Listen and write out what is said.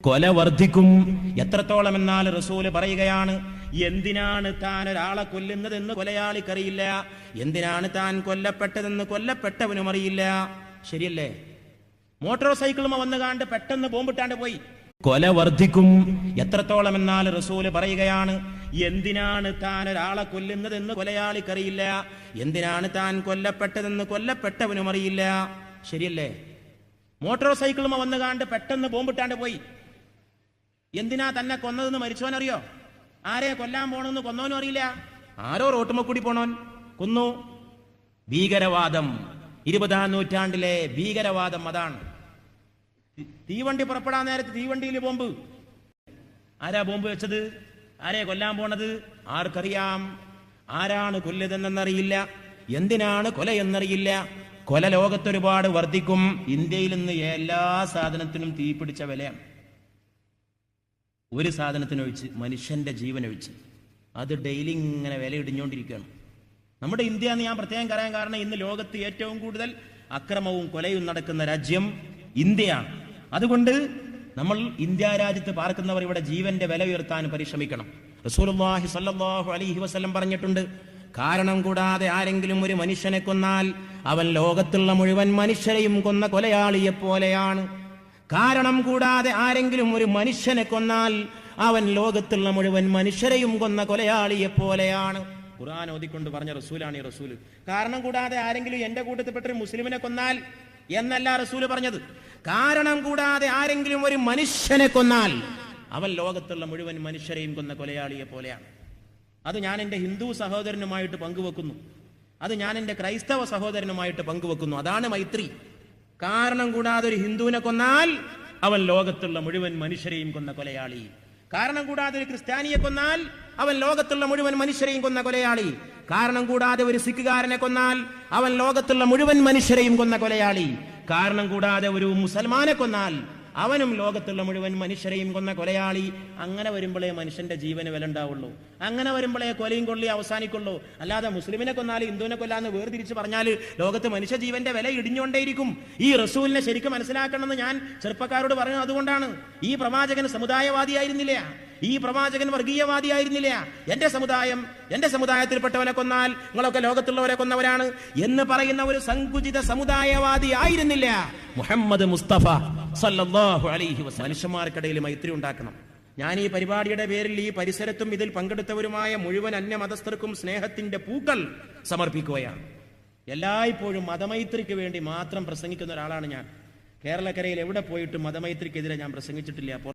കൊല വർദ്ധിക്കും. എത്രത്തോളം എന്നാൽ റസൂല് പറയുകയാണ്, എന്തിനാണ് താൻ ഒരാളെ കൊല്ലുന്നതെന്ന് കൊലയാളിക്കറിയില്ല, എന്തിനാണ് താൻ കൊല്ലപ്പെട്ടതെന്ന് കൊല്ലപ്പെട്ടവനും അറിയില്ല. ശരിയല്ലേ? മോട്ടോർ സൈക്കിളും വന്നു കാണ്ട് പെട്ടെന്ന് ബോംബിട്ടാണ്ട് പോയി. കൊല വർദ്ധിക്കും. എത്രത്തോളം എന്നാൽ റസൂല് പറയുകയാണ്, എന്തിനാണ് താൻ ഒരാളെ കൊല്ലുന്നതെന്ന് കൊലയാളിക്കറിയില്ല, എന്തിനാണ് താൻ കൊല്ലപ്പെട്ടതെന്ന് കൊല്ലപ്പെട്ടവനും അറിയില്ല. ശരിയല്ലേ? മോട്ടോർ സൈക്കിളും വന്നു കാണ്ട് പെട്ടെന്ന് ബോംബിട്ടാണ്ട് പോയി. എന്തിനാ തന്നെ കൊന്നതെന്ന് മരിച്ചവനറിയോ? ആരെ കൊല്ലാൻ പോണെന്ന് കൊന്നവനും അറിയില്ല. ആരോ റോട്ടുമ്മക്കൂടി പോണോൻ കൊന്നു. ഭീകരവാദം, 20-ാം നൂറ്റാണ്ടിലെ ഭീകരവാദം അതാണ്. തീവണ്ടി പുറപ്പെടാൻ നേരത്ത് തീവണ്ടിയിൽ ബോംബ്. ആരാ ബോംബ് വെച്ചത്? ആരെ കൊല്ലാൻ പോണത്? ആർക്കറിയാം? ആരാണ് കൊല്ലതെന്നറിയില്ല, എന്തിനാണ് കൊല എന്നറിയില്ല. കൊല ലോകത്തൊരുപാട് വർദ്ധിക്കും. ഇന്ത്യയിൽ നിന്ന് എല്ലാ സാധനത്തിനും തീപിടിച്ച വിലയാണ്. ഒരു സാധനത്തിനൊഴിച്ച്, മനുഷ്യന്റെ ജീവനൊഴിച്ച്, അത് ഡെയിലി ഇങ്ങനെ വില ഇടിഞ്ഞുകൊണ്ടിരിക്കുകയാണ്. നമ്മുടെ ഇന്ത്യ എന്ന് ഞാൻ പ്രത്യേകം പറയാൻ കാരണം, ഇന്ന് ലോകത്ത് ഏറ്റവും കൂടുതൽ അക്രമവും കൊലയും നടക്കുന്ന രാജ്യം ഇന്ത്യയാണ്. അതുകൊണ്ട് നമ്മൾ ഇന്ത്യ രാജ്യത്ത് പാർക്കുന്നവർ ഇവിടെ ജീവന്റെ വില ഉയർത്താൻ പരിശ്രമിക്കണം. റസൂലുള്ളാഹി സ്വല്ലല്ലാഹു അലൈഹി വസല്ലം പറഞ്ഞിട്ടുണ്ട്, കാരണം കൂടാതെ ആരെങ്കിലും ഒരു മനുഷ്യനെ കൊന്നാൽ അവൻ ലോകത്തുള്ള മുഴുവൻ മനുഷ്യരെയും കൊന്ന കൊലയാളിയെ പോലെയാണ്. കാരണം കൂടാതെ ആരെങ്കിലും ഒരു മനുഷ്യനെ കൊന്നാൽ അവൻ ലോകത്തുള്ള മുഴുവൻ മനുഷ്യരെയും കൊന്ന കൊലയാളിയെ പോലെയാണ്. ഖുർആൻ ഓതിക്കൊണ്ട് പറഞ്ഞ റസൂലാണ് ഈ റസൂല്. കാരണം കൂടാതെ ആരെങ്കിലും എന്റെ കൂട്ടത്തിൽപ്പെട്ടൊരു മുസ്ലിമിനെ കൊന്നാൽ എന്നല്ല റസൂല് പറഞ്ഞത്. കാരണം കൂടാതെ ആരെങ്കിലും ഒരു മനുഷ്യനെ കൊന്നാൽ അവൻ ലോകത്തുള്ള മുഴുവൻ മനുഷ്യരെയും കൊന്ന കൊലയാളിയെ പോലെയാണ്. അത് ഞാൻ എൻ്റെ ഹിന്ദു സഹോദരനുമായിട്ട് പങ്കുവെക്കുന്നു, അത് ഞാൻ എൻ്റെ ക്രൈസ്തവ സഹോദരനുമായിട്ട് പങ്കുവെക്കുന്നു. അതാണ് മൈത്രി. കാരണം കൂടാതെ ഒരു ഹിന്ദുവിനെ കൊന്നാൽ അവൻ ലോകത്തുള്ള മുഴുവൻ മനുഷ്യരെയും കൊന്ന കൊലയാളി. കാരണം കൂടാതെ ഒരു ക്രിസ്ത്യാനിയെ കൊന്നാൽ അവൻ ലോകത്തുള്ള മുഴുവൻ മനുഷ്യരെയും കൊന്ന കൊലയാളി. കാരണം കൂടാതെ ഒരു സിഖുകാരനെ കൊന്നാൽ അവൻ ലോകത്തുള്ള മുഴുവൻ മനുഷ്യരെയും കൊന്ന കൊലയാളി. കാരണം കൂടാതെ ഒരു മുസൽമാനെ കൊന്നാൽ അവനും ലോകത്തുള്ള മുഴുവൻ മനുഷ്യരെയും കൊന്ന കൊലയാളി. അങ്ങനെ വരുമ്പോഴേ മനുഷ്യന്റെ ജീവന് വില ഉണ്ടാവുള്ളൂ. അങ്ങനെ വരുമ്പോഴേ കൊലയും കൊള്ളിയും അവസാനിക്കുള്ളൂ. അല്ലാതെ മുസ്ലിമിനെ കൊന്നാൽ ഹിന്ദുവിനെ കൊല്ലാന്ന് വേർതിരിച്ച് പറഞ്ഞാൽ ലോകത്ത് മനുഷ്യ ജീവന്റെ വില ഇടിഞ്ഞുകൊണ്ടേയിരിക്കും. ഈ റസൂലിനെ ശരിക്കും മനസ്സിലാക്കണമെന്ന് ഞാൻ ചെറുപ്പക്കാരോട് പറയുന്നത് അതുകൊണ്ടാണ്. ഈ പ്രവാചകൻ സമുദായവാദിയായിരുന്നില്ല, ഈ പ്രവാചകൻ വർഗീയവാദിയായിരുന്നില്ല. എന്റെ സമുദായത്തിൽപ്പെട്ടവരെ കൊന്നാൽ നിങ്ങളൊക്കെ ലോകത്തുള്ളവരെ കൊന്നവരാണ് എന്ന് പറയുന്ന ഒരു സങ്കുചിത സമുദായവാദി ആയിരുന്നില്ല മുഹമ്മദ് മുസ്തഫ സല്ലല്ലാഹു അലൈഹി വസല്ലം. മനുഷ്യന്മാർക്കിടയിൽ മൈത്രി ഉണ്ടാക്കണം. ഞാൻ ഈ പരിപാടിയുടെ പേരിൽ ഈ പരിസരത്തും ഇതിൽ പങ്കെടുത്തവരുമായ മുഴുവൻ അന്യമതസ്ഥർക്കും സ്നേഹത്തിന്റെ പൂക്കൾ സമർപ്പിക്കുകയാണ്. എല്ലായ്പ്പോഴും മതമൈത്രിക്ക് വേണ്ടി മാത്രം പ്രസംഗിക്കുന്ന ഒരാളാണ് ഞാൻ. കേരളക്കരയിൽ എവിടെ പോയിട്ടും മതമൈത്രിക്കെതിരെ ഞാൻ പ്രസംഗിച്ചിട്ടില്ല.